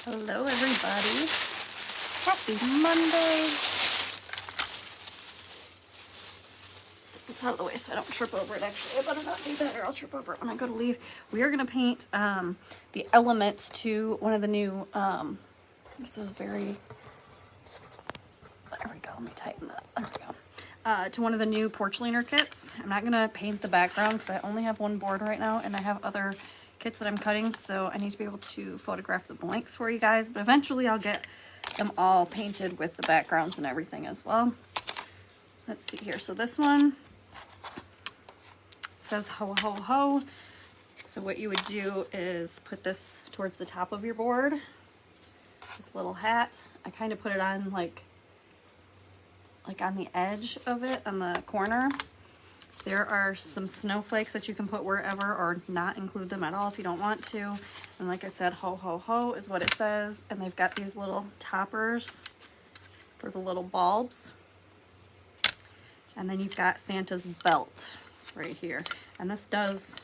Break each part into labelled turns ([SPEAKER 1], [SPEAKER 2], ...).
[SPEAKER 1] Hello everybody. Happy Monday. Set this out of the way so I don't trip over it. Actually, I better not do that or I'll trip over it when I go to leave. We are going to paint the elements to one of the new, this is very, there we go, let me tighten that, there we go. To one of the new porch leaner kits. I'm not going to paint the background because I only have one board right now and I have other kits that I'm cutting, so I need to be able to photograph the blanks for you guys, but eventually I'll get them all painted with the backgrounds and everything as well. Let's see here. So this one says ho ho ho. So what you would do is put this towards the top of your board, this little hat. I kind of put it on like on the edge of it, on the corner. There are some snowflakes that you can put wherever or not include them at all if you don't want to. And like I said, ho ho ho is what it says. And they've got these little toppers for the little bulbs. And then you've got Santa's belt right here. And this does,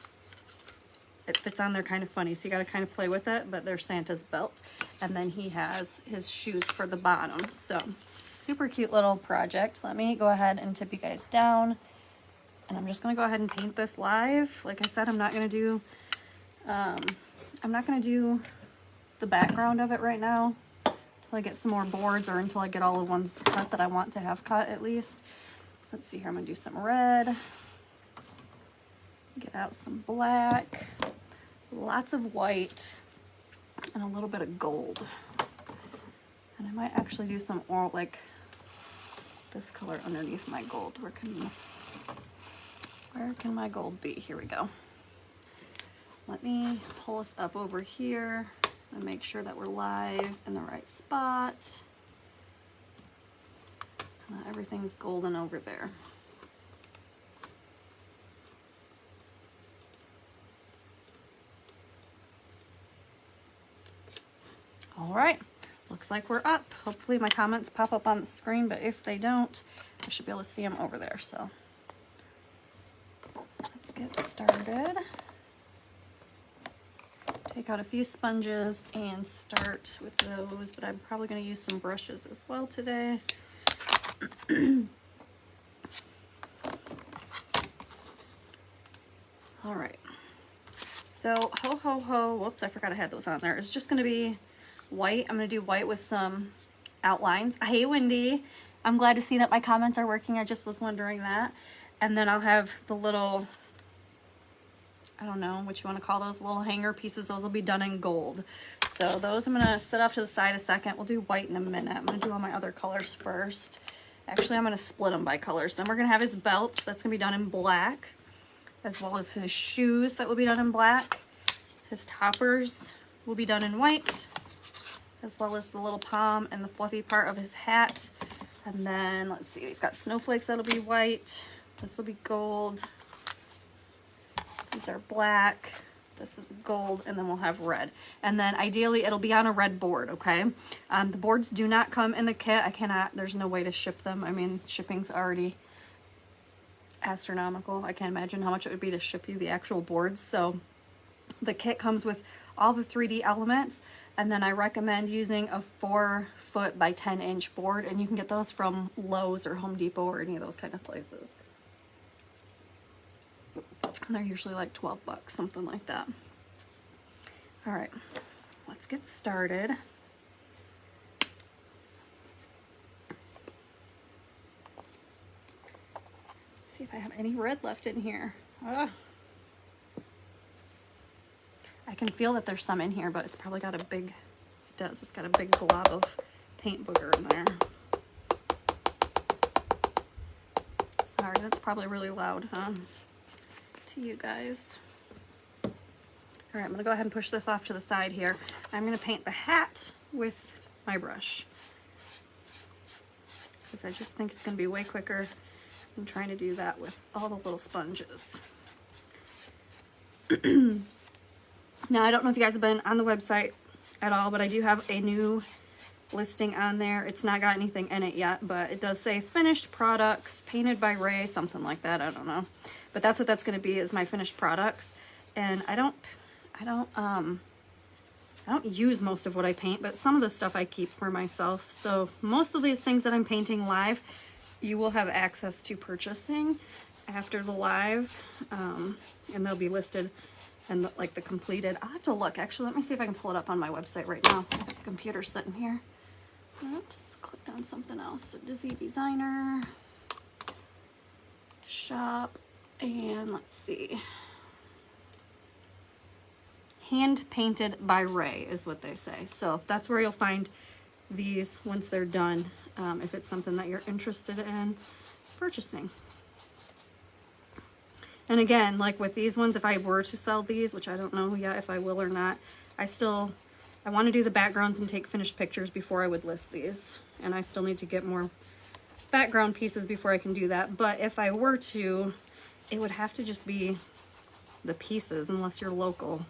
[SPEAKER 1] it fits on there kind of funny. So you got to kind of play with it, but there's Santa's belt. And then he has his shoes for the bottom. So super cute little project. Let me go ahead and tip you guys down. And I'm just gonna go ahead and paint this live. Like I said, I'm not gonna do the background of it right now until I get some more boards or until I get all the ones cut that I want to have cut at least. Let's see here, I'm gonna do some red, get out some black, lots of white, and a little bit of gold. And I might actually do some like this color underneath my gold. Where can my gold be? Here we go. Let me pull us up over here and make sure that we're live in the right spot. Everything's golden over there. All right, looks like we're up. Hopefully my comments pop up on the screen, but if they don't, I should be able to see them over there. So let's get started. Take out a few sponges and start with those, but I'm probably going to use some brushes as well today. All right. So ho ho ho, whoops, I forgot I had those on there. It's just going to be white. I'm going to do white with some outlines. Hey Wendy, I'm glad to see that my comments are working. I just was wondering that. And then I'll have the little, I don't know what you want to call those, little hanger pieces. Those will be done in gold. So those I'm going to set off to the side a second. We'll do white in a minute. I'm going to do all my other colors first. Actually, I'm going to split them by colors. Then we're going to have his belt. That's going to be done in black, as well as his shoes that will be done in black. His toppers will be done in white, as well as the little palm and the fluffy part of his hat. And then let's see, he's got snowflakes that'll be white. This will be gold. These are black. This is gold, and then we'll have red. And then ideally it'll be on a red board, okay? The boards do not come in the kit. I cannot, there's no way to ship them. I mean, shipping's already astronomical. I can't imagine how much it would be to ship you the actual boards. So the kit comes with all the 3D elements, and then I recommend using a 4-foot by 10-inch board, and you can get those from Lowe's or Home Depot or any of those kind of places. And they're usually like 12 bucks, something like that. All right, let's get started. Let's see if I have any red left in here. I can feel that there's some in here, but it's probably got a big, it does, it's got a big glob of paint booger in there. Sorry, that's probably really loud, huh? To you guys. All right, I'm gonna go ahead and push this off to the side here. I'm gonna paint the hat with my brush, because I just think it's gonna be way quicker than trying to do that with all the little sponges. Now, I don't know if you guys have been on the website at all, but I do have a new listing on there. It's not got anything in it yet, but it does say finished products, painted by Ray, something like that. I don't know. But that's what that's going to be, is my finished products. And I don't I don't use most of what I paint, but some of the stuff I keep for myself. So most of these things that I'm painting live, you will have access to purchasing after the live, and they'll be listed and like the completed. I'll have to look. Actually, let me see if I can pull it up on my website right now. The computer's sitting here. Oops, clicked on something else. So Dizzy Designer, shop, and let's see. Hand painted by Ray is what they say. So that's where you'll find these once they're done, if it's something that you're interested in purchasing. And again, like with these ones, if I were to sell these, which I don't know yet if I will or not, I want to do the backgrounds and take finished pictures before I would list these. And I still need to get more background pieces before I can do that. But if I were to, it would have to just be the pieces unless you're local.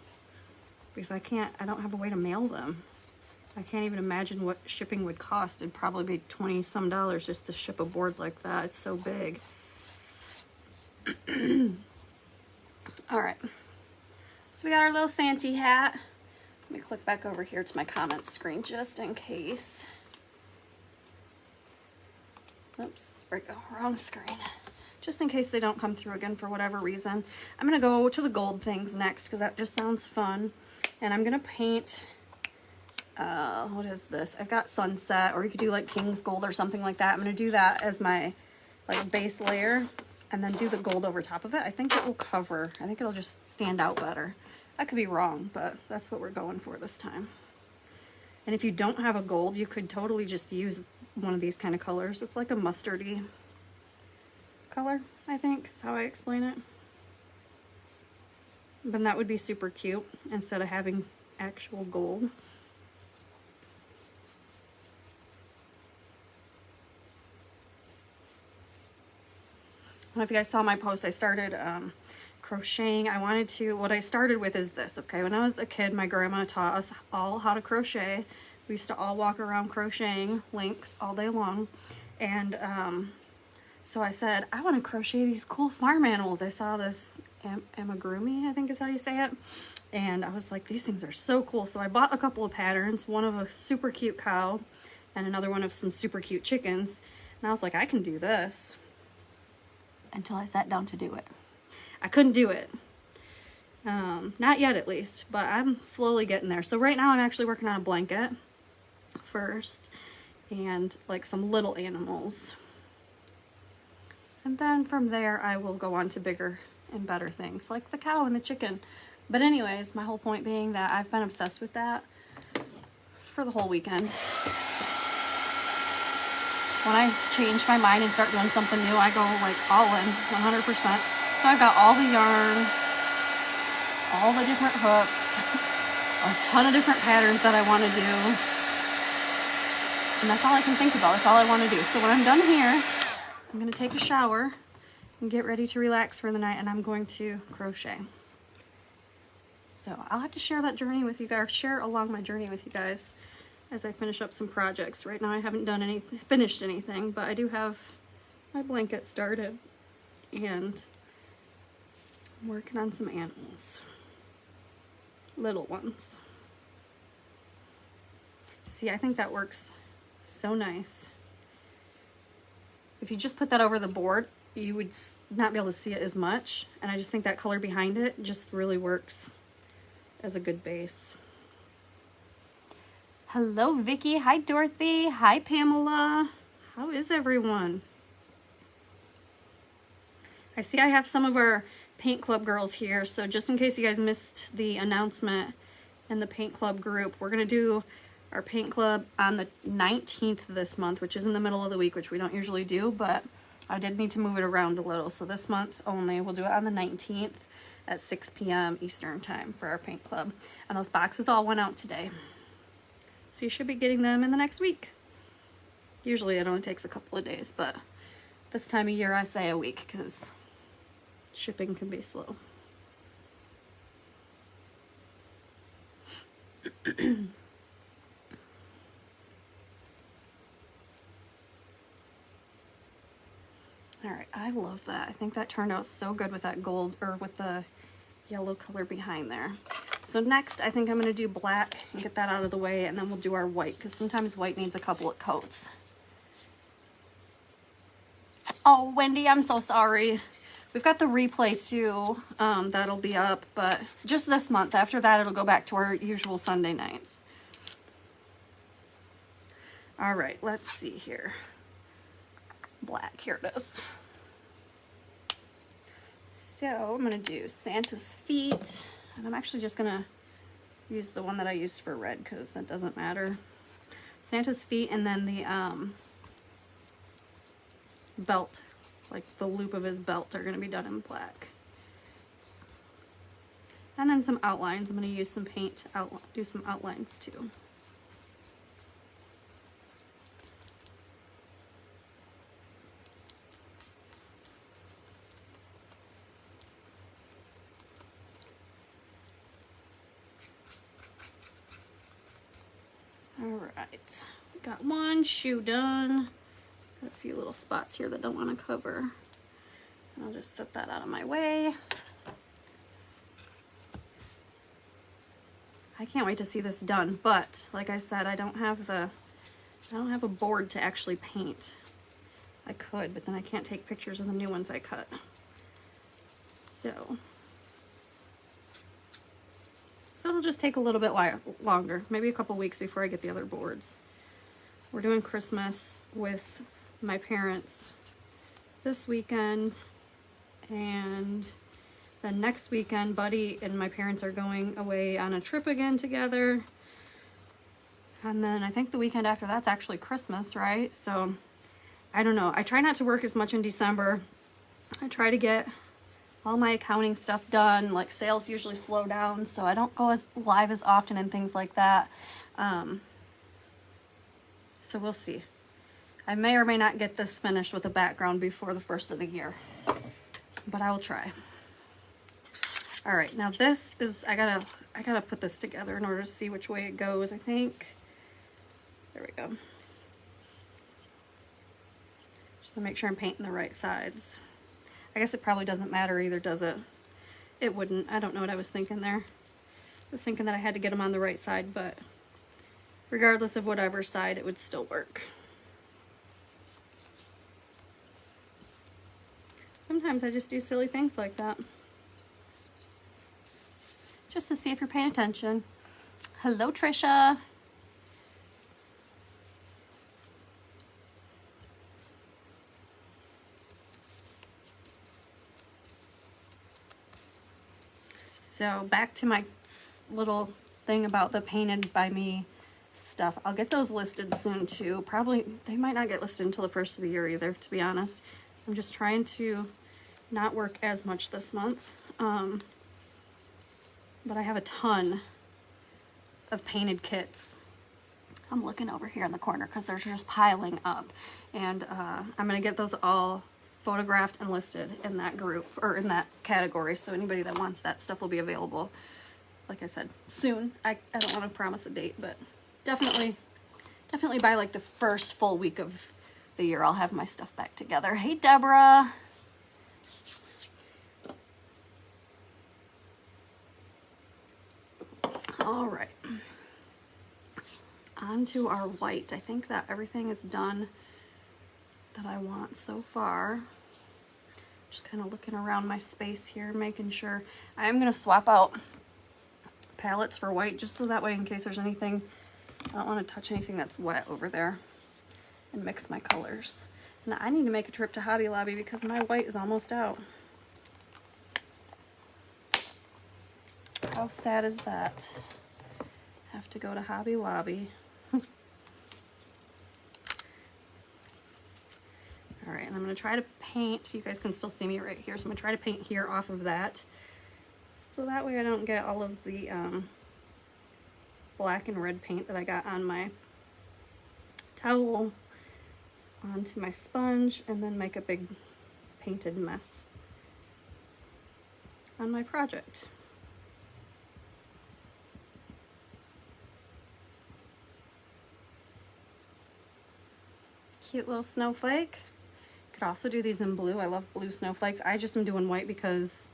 [SPEAKER 1] Because I don't have a way to mail them. I can't even imagine what shipping would cost. It'd probably be $20 some just to ship a board like that. It's so big. All right. So we got our little Santa hat. Let me click back over here to my comments screen just in case. Oops, there we go, wrong screen. Just in case they don't come through again for whatever reason. I'm gonna go to the gold things next because that just sounds fun. And I'm gonna paint, what is this? I've got Sunset, or you could do like King's Gold or something like that. I'm gonna do that as my like base layer and then do the gold over top of it. I think it will cover, I think it'll just stand out better. I could be wrong, but that's what we're going for this time. And if you don't have a gold, you could totally just use one of these kind of colors. It's like a mustardy color, I think is how I explain it. Then that would be super cute instead of having actual gold. I don't know if you guys saw my post. I started crocheting. What I started with is this, okay? When I was a kid, my grandma taught us all how to crochet. We used to all walk around crocheting links all day long. And so I said, I want to crochet these cool farm animals. I saw this amigurumi, I think is how you say it. And I was like, these things are so cool. So I bought a couple of patterns, one of a super cute cow and another one of some super cute chickens. And I was like, I can do this. Until I sat down to do it. I couldn't do it. Not yet at least, but I'm slowly getting there. So right now I'm actually working on a blanket first and like some little animals. And then from there I will go on to bigger and better things like the cow and the chicken. But anyways, my whole point being that I've been obsessed with that for the whole weekend. When I change my mind and start doing something new, I go like all in, 100%. So I've got all the yarn, all the different hooks, a ton of different patterns that I want to do. And that's all I can think about. That's all I want to do. So when I'm done here, I'm going to take a shower and get ready to relax for the night, and I'm going to crochet. So I'll have to share that journey with you guys, share along my journey with you guys as I finish up some projects. Right now I haven't finished anything, but I do have my blanket started and I'm working on some animals. Little ones. See, I think that works so nice. If you just put that over the board, you would not be able to see it as much. And I just think that color behind it just really works as a good base. Hello, Vicky. Hi, Dorothy. Hi, Pamela. How is everyone? I see I have some of our paint club girls here. So just in case you guys missed the announcement in the paint club group, we're going to do our paint club on the 19th this month, which is in the middle of the week, which we don't usually do, but I did need to move it around a little. So this month only, we'll do it on the 19th at 6 p.m. Eastern time for our paint club. And those boxes all went out today. So you should be getting them in the next week. Usually it only takes a couple of days, but this time of year I say a week because shipping can be slow. All right, I love that. I think that turned out so good with that gold, or with the yellow color behind there. So next, I think I'm going to do black and get that out of the way, and then we'll do our white, because sometimes white needs a couple of coats. Oh, Wendy, I'm so sorry. We've got the replay too. That'll be up, but just this month. After that, it'll go back to our usual Sunday nights. All right, let's see here. Black, here it is. So I'm gonna do Santa's feet, and I'm actually just gonna use the one that I used for red because it doesn't matter. Santa's feet, and then the belt, like the loop of his belt, are gonna be done in black. And then some outlines. I'm gonna use some paint to do some outlines too. All right, got one shoe done. Got a few little spots here that don't want to cover. I'll just set that out of my way. I can't wait to see this done, but like I said, I don't have a board to actually paint. I could, but then I can't take pictures of the new ones I cut. So it'll just take a little bit longer, maybe a couple weeks before I get the other boards. We're doing Christmas with my parents this weekend, and then next weekend Buddy and my parents are going away on a trip again together, and then I think the weekend after that's actually Christmas, right? So I don't know. I try not to work as much in December. I try to get all my accounting stuff done. Like sales usually slow down, so I don't go as live as often and things like that. So we'll see. I may or may not get this finished with a background before the first of the year, but I will try. All right, now this is, I gotta put this together in order to see which way it goes, I think. There we go. Just to make sure I'm painting the right sides. I guess it probably doesn't matter either, does it? It wouldn't. I don't know what I was thinking there. I was thinking that I had to get them on the right side, but regardless of whatever side, it would still work. Sometimes I just do silly things like that, just to see if you're paying attention. Hello, Trisha. So back to my little thing about the painted by me stuff. I'll get those listed soon too. Probably, they might not get listed until the first of the year either, to be honest. I'm just trying to not work as much this month. But I have a ton of painted kits. I'm looking over here in the corner because they're just piling up. And I'm going to get those all photographed and listed in that group, or in that category, so anybody that wants that stuff will be available, like I said, soon. I don't want to promise a date, but definitely by like the first full week of the year I'll have my stuff back together. Hey, Deborah. All right, on to our white. I think that everything is done that I want so far. Just kind of looking around my space here, making sure. I am going to swap out palettes for white, just so that way in case there's anything, I don't want to touch anything that's wet over there, and mix my colors. And I need to make a trip to Hobby Lobby because my white is almost out. How sad is that? Have to go to Hobby Lobby. All right, and I'm gonna try to paint, you guys can still see me right here, so I'm gonna try to paint here off of that, so that way I don't get all of the black and red paint that I got on my towel onto my sponge, and then make a big painted mess on my project. Cute little snowflake. Could also do these in blue. I love blue snowflakes. I just am doing white because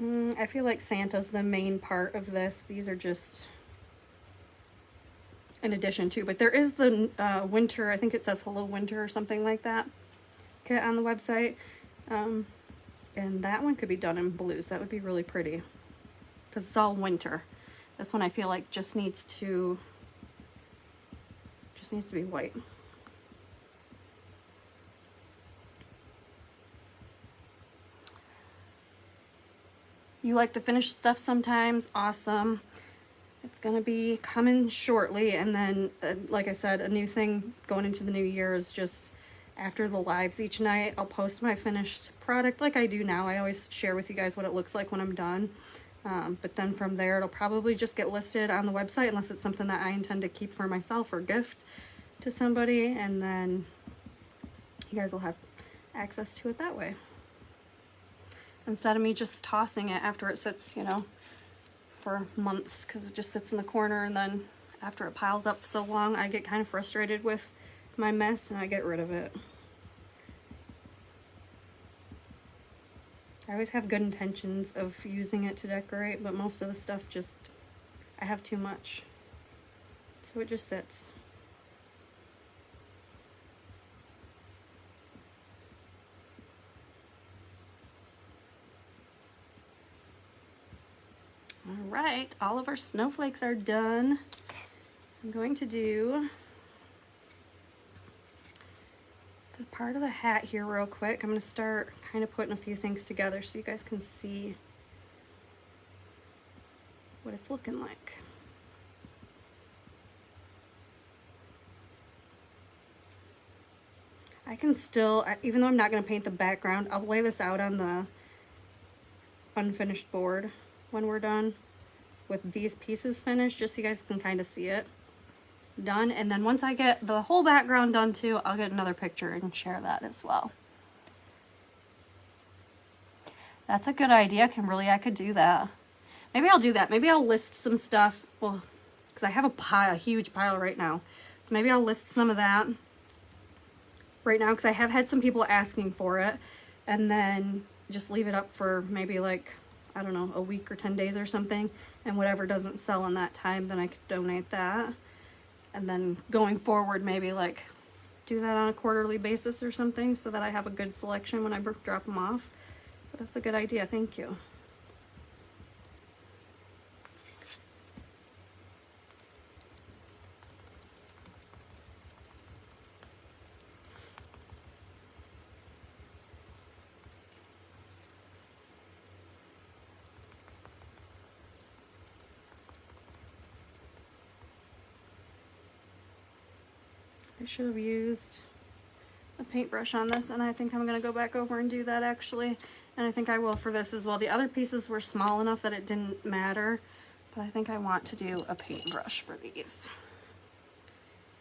[SPEAKER 1] I feel like Santa's the main part of this. These are just in addition to, but there is the winter, I think it says Hello Winter or something like that kit on the website. And that one could be done in blues. That would be really pretty because it's all winter. This one I feel like just needs to be white. You like the finished stuff sometimes? Awesome. It's gonna be coming shortly, and then like I said, a new thing going into the new year is just after the lives each night I'll post my finished product like I do now. I always share with you guys what it looks like when I'm done, but then from there it'll probably just get listed on the website unless it's something that I intend to keep for myself or gift to somebody, and then you guys will have access to it that way instead of me just tossing it after it sits, you know, for months, because it just sits in the corner, and then after it piles up so long I get kind of frustrated with my mess and I get rid of it. I always have good intentions of using it to decorate, but most of the stuff just, I have too much, so it just sits. All right, all of our snowflakes are done. I'm going to do the part of the hat here real quick. I'm going to start kind of putting a few things together so you guys can see what it's looking like. I can still, even though I'm not going to paint the background, I'll lay this out on the unfinished board when we're done with these pieces finished, just so you guys can kind of see it done. And then once I get the whole background done too, I'll get another picture and share that as well. That's a good idea, Kimberly. I could do that. Maybe I'll do that. Maybe I'll list some stuff. Well, because I have a huge pile right now. So maybe I'll list some of that right now, because I have had some people asking for it, and then just leave it up for maybe like, I don't know, a week or 10 days or something, and whatever doesn't sell in that time, then I could donate that. And then going forward, maybe like do that on a quarterly basis or something, so that I have a good selection when I drop them off. But that's a good idea. Thank you. I should have used a paintbrush on this, and I think I'm going to go back over and do that actually. And I think I will for this as well. The other pieces were small enough that it didn't matter, but I think I want to do a paintbrush for these.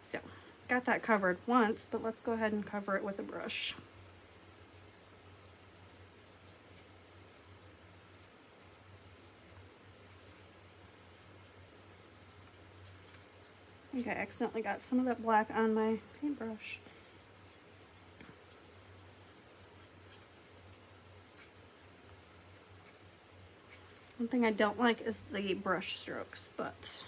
[SPEAKER 1] So, got that covered once, but let's go ahead and cover it with a brush. I think I accidentally got some of that black on my paintbrush. One thing I don't like is the brush strokes, but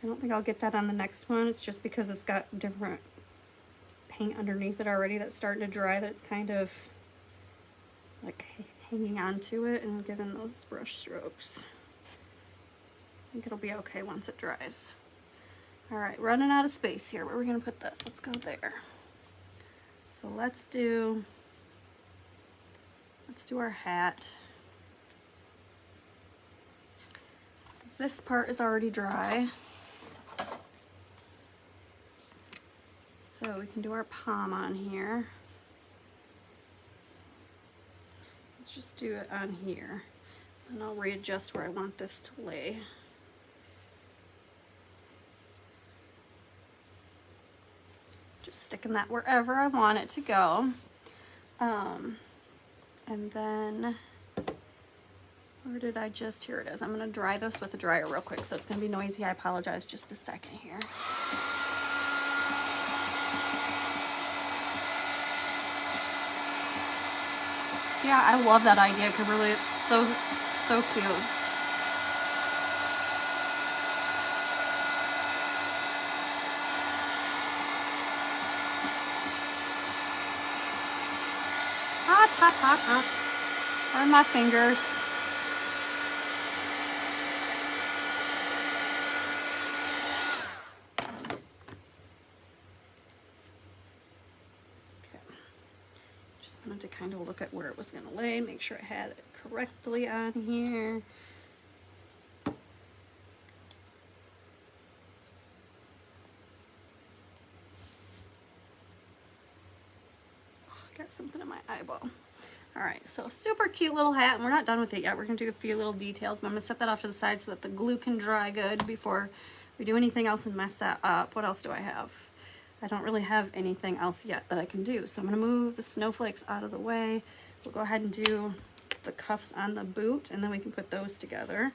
[SPEAKER 1] I don't think I'll get that on the next one. It's just because it's got different paint underneath it already that's starting to dry, that it's kind of like hanging on to it and giving those brush strokes. I think it'll be okay once it dries. All right, running out of space here. Where are we gonna put this? Let's go there. So let's do our hat. This part is already dry, so we can do our palm on here. Let's just do it on here, and I'll readjust where I want this to lay. Just sticking that wherever I want it to go. And then, where did I just, here it is. I'm gonna dry this with a dryer real quick, so it's gonna be noisy. I apologize, just a second here. Yeah, I love that idea, Kimberly. It's so, so cute. Hot, hot, hot, hot. Burn my fingers. Okay. Just wanted to kind of look at where it was going to lay, make sure I had it correctly on here. Got something in my eyeball. All right, so super cute little hat, and we're not done with it yet. We're gonna do a few little details, but I'm gonna set that off to the side so that the glue can dry good before we do anything else and mess that up. What else do I have? I don't really have anything else yet that I can do. So I'm gonna move the snowflakes out of the way. We'll go ahead and do the cuffs on the boot, and then we can put those together.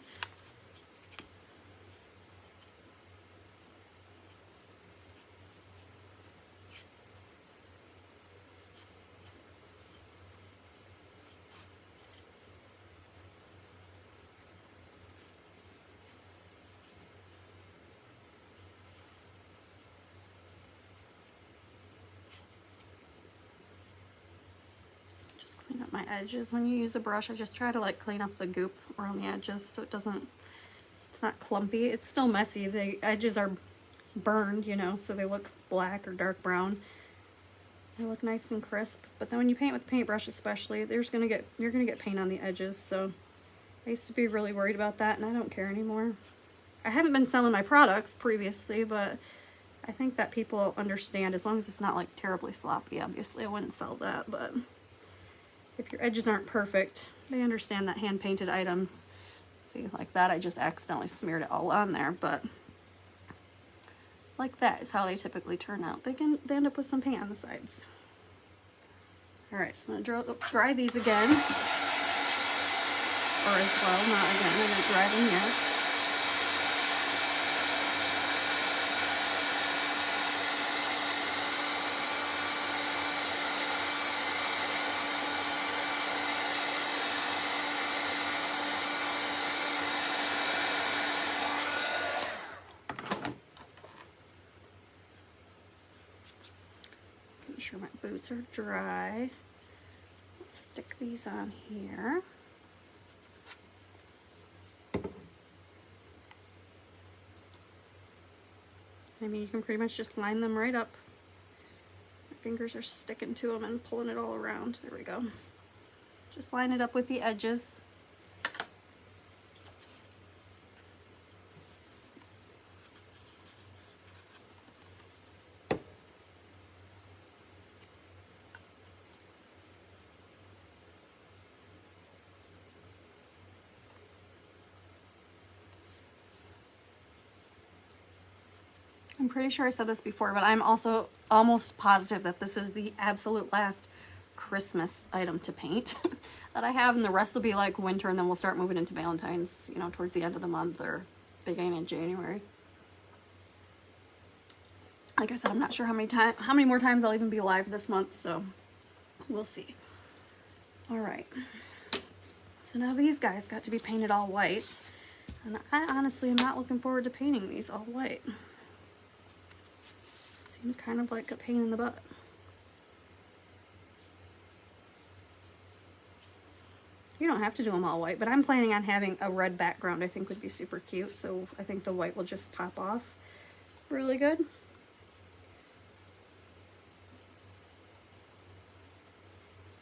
[SPEAKER 1] Just clean up my edges. When you use a brush, I just try to like clean up the goop around the edges so it doesn't, it's not clumpy. It's still messy. The edges are burned, you know, so they look black or dark brown. They look nice and crisp. But then when you paint with a paintbrush especially, you're gonna get paint on the edges. So I used to be really worried about that, and I don't care anymore. I haven't been selling my products previously, but I think that people understand, as long as it's not like terribly sloppy. Obviously I wouldn't sell that, but if your edges aren't perfect, they understand that hand painted items, see, like that, I just accidentally smeared it all on there, but like that is how they typically turn out. They end up with some paint on the sides. All right, so I'm gonna dry these again, or as well, not again, I'm gonna dry them yet. Make sure my boots are dry. Let's stick these on here. I mean, you can pretty much just line them right up. My fingers are sticking to them and pulling it all around. There we go. Just line it up with the edges. I'm pretty sure I said this before, but I'm also almost positive that this is the absolute last Christmas item to paint that I have, and the rest will be like winter, and then we'll start moving into Valentine's, you know, towards the end of the month or beginning of January. Like I said, I'm not sure how many more times I'll even be live this month, so we'll see. All right. So now these guys got to be painted all white, and I honestly am not looking forward to painting these all white. Seems kind of like a pain in the butt. You don't have to do them all white, but I'm planning on having a red background. I think would be super cute, so I think the white will just pop off really good.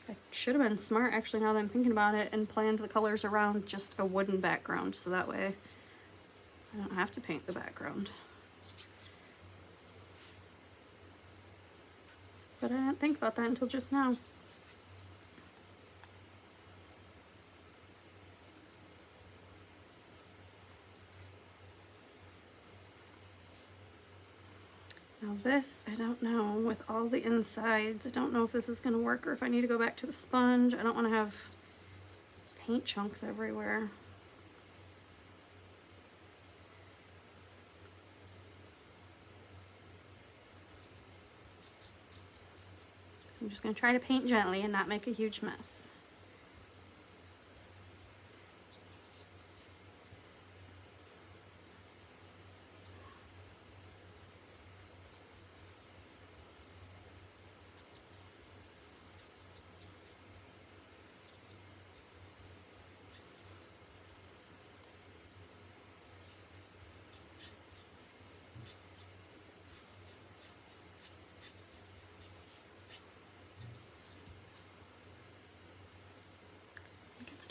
[SPEAKER 1] I should have been smart, actually, now that I'm thinking about it, and planned the colors around just a wooden background, so that way I don't have to paint the background. But I didn't think about that until just now. Now this, I don't know, with all the insides, I don't know if this is going to work or if I need to go back to the sponge. I don't want to have paint chunks everywhere. So I'm just going to try to paint gently and not make a huge mess.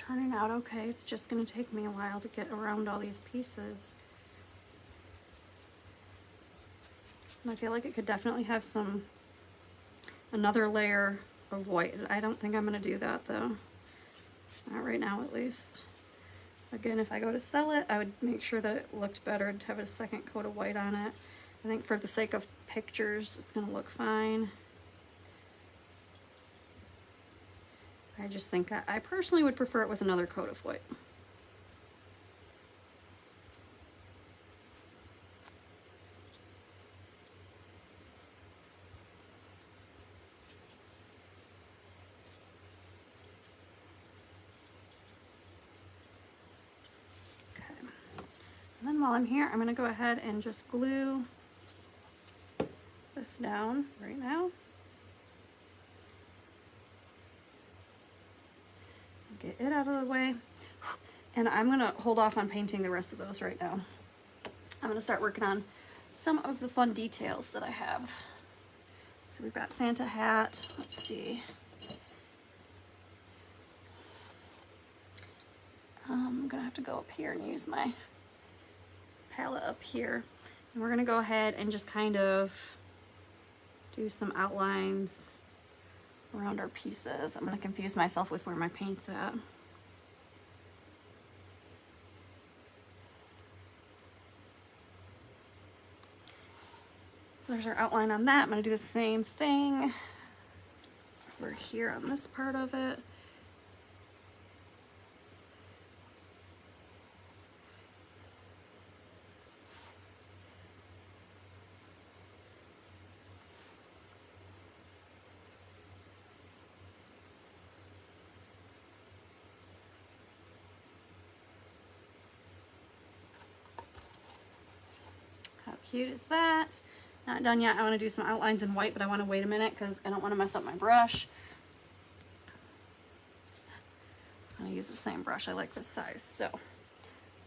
[SPEAKER 1] turning out okay. It's just gonna take me a while to get around all these pieces. And I feel like it could definitely have another layer of white. I don't think I'm gonna do that though. Not right now, at least. Again, if I go to sell it, I would make sure that it looked better to have a second coat of white on it. I think for the sake of pictures, it's gonna look fine. I just think that I personally would prefer it with another coat of white. And then while I'm here, I'm gonna go ahead and just glue this down right now. Get it out of the way. And I'm gonna hold off on painting the rest of those right now. I'm gonna start working on some of the fun details that I have. So we've got Santa hat, let's see. I'm gonna have to go up here and use my palette up here, and we're gonna go ahead and just kind of do some outlines around our pieces. I'm gonna confuse myself with where my paint's at. So there's our outline on that. I'm gonna do the same thing over here on this part of it. How cute is that? Not done yet. I want to do some outlines in white, but I want to wait a minute because I don't want to mess up my brush. I'm going to use the same brush. I like this size. So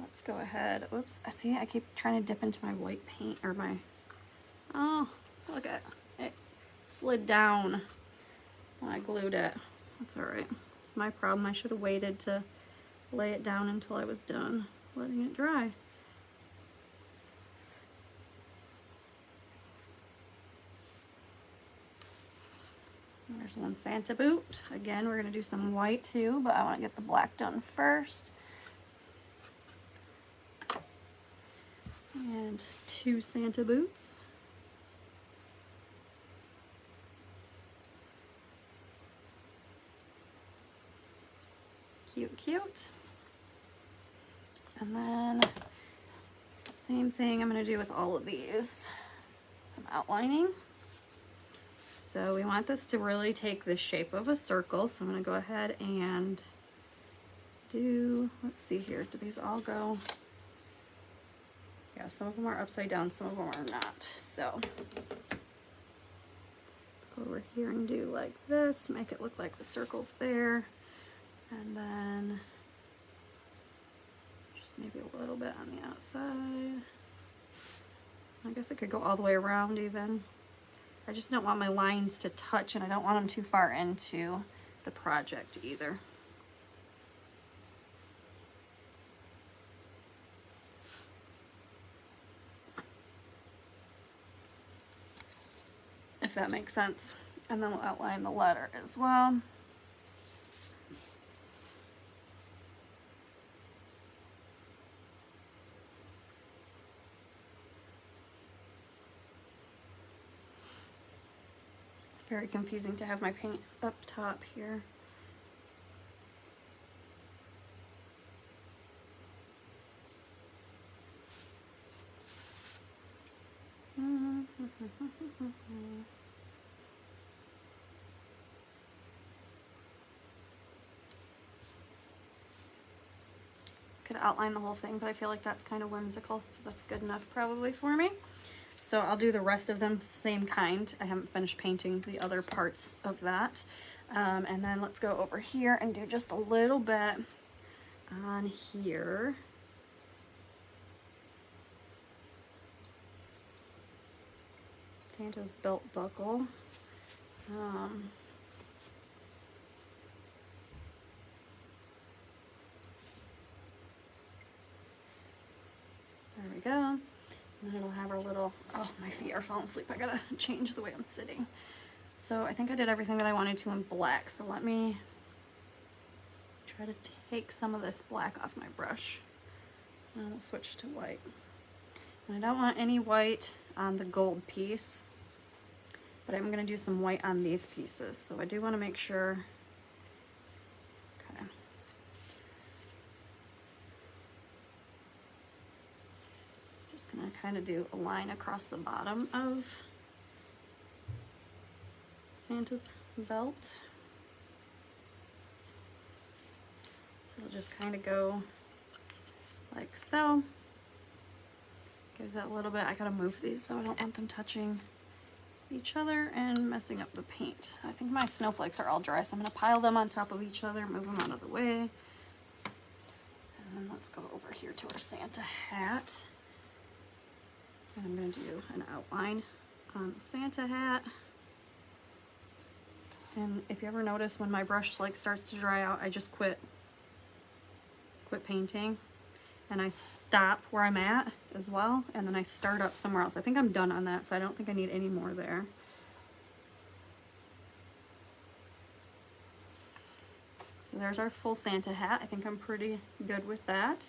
[SPEAKER 1] let's go ahead. Oops. I see. I keep trying to dip into my white paint or my... Oh, look at it. It slid down when I glued it. That's all right. It's my problem. I should have waited to lay it down until I was done letting it dry. There's one Santa boot. Again, we're gonna do some white too, but I wanna get the black done first. And 2 Santa boots. Cute, cute. And then same thing I'm gonna do with all of these. Some outlining. So we want this to really take the shape of a circle. So I'm gonna go ahead and do, let's see here, do these all go? Yeah, some of them are upside down, some of them are not. So let's go over here and do like this to make it look like the circle's there. And then just maybe a little bit on the outside. I guess it could go all the way around even. I just don't want my lines to touch, and I don't want them too far into the project either. If that makes sense. And then we'll outline the letter as well. Very confusing to have my paint up top here. Could outline the whole thing, but I feel like that's kind of whimsical, so that's good enough probably for me. So I'll do the rest of them same kind. I haven't finished painting the other parts of that. And then let's go over here and do just a little bit on here. Santa's belt buckle. There we go. And it'll have our little, oh, my feet are falling asleep. I gotta change the way I'm sitting. So I think I did everything that I wanted to in black. So let me try to take some of this black off my brush. And we'll switch to white. And I don't want any white on the gold piece, but I'm gonna do some white on these pieces. So I do wanna make sure, okay. Just gonna kind of do a line across the bottom of Santa's belt. So it'll just kind of go like so. Gives that a little bit. I gotta move these though. I don't want them touching each other and messing up the paint. I think my snowflakes are all dry, so I'm gonna pile them on top of each other, move them out of the way. And then let's go over here to our Santa hat. And I'm gonna do an outline on the Santa hat. And if you ever notice when my brush like starts to dry out, I just quit painting. And I stop where I'm at as well, and then I start up somewhere else. I think I'm done on that, so I don't think I need any more there. So there's our full Santa hat. I think I'm pretty good with that.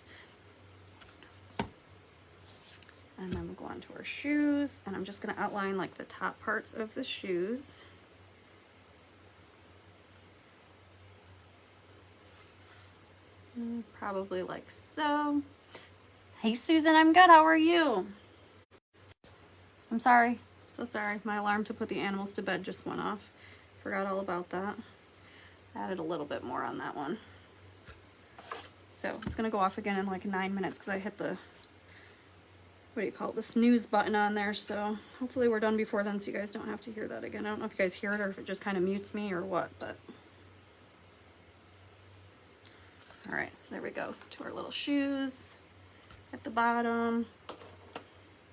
[SPEAKER 1] And then we'll go on to our shoes, and I'm just gonna outline like the top parts of the shoes. Probably like so. Hey Susan, I'm good. How are you? I'm sorry. So sorry. My alarm to put the animals to bed just went off. Forgot all about that. Added a little bit more on that one. So it's gonna go off again in like 9 minutes because I hit the, what do you call it, the snooze button on there. So hopefully we're done before then so you guys don't have to hear that again. I don't know if you guys hear it or if it just kind of mutes me or what, but. All right, so there we go to our little shoes at the bottom.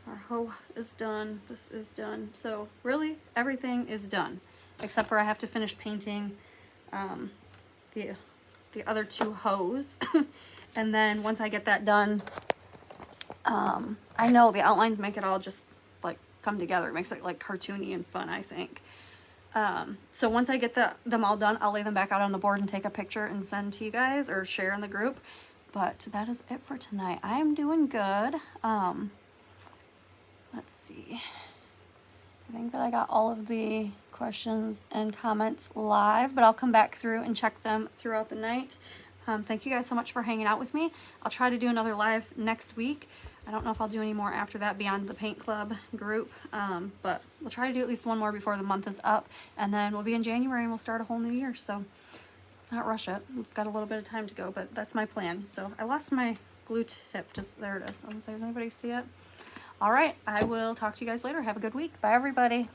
[SPEAKER 1] Our hoe is done. This is done. So really everything is done except for I have to finish painting the other two hoes. And then once I get that done, I know the outlines make it all just like come together. It makes it like cartoony and fun, I think. So once I get them all done, I'll lay them back out on the board and take a picture and send to you guys or share in the group. But that is it for tonight. I am doing good. Let's see. I think that I got all of the questions and comments live, but I'll come back through and check them throughout the night. Thank you guys so much for hanging out with me. I'll try to do another live next week. I don't know if I'll do any more after that beyond the paint club group, but we'll try to do at least one more before the month is up, and then we'll be in January and we'll start a whole new year. So let's not rush it. We've got a little bit of time to go, but that's my plan. So I lost my glue tip. Just there it is. Does anybody see it? All right. I will talk to you guys later. Have a good week. Bye, everybody.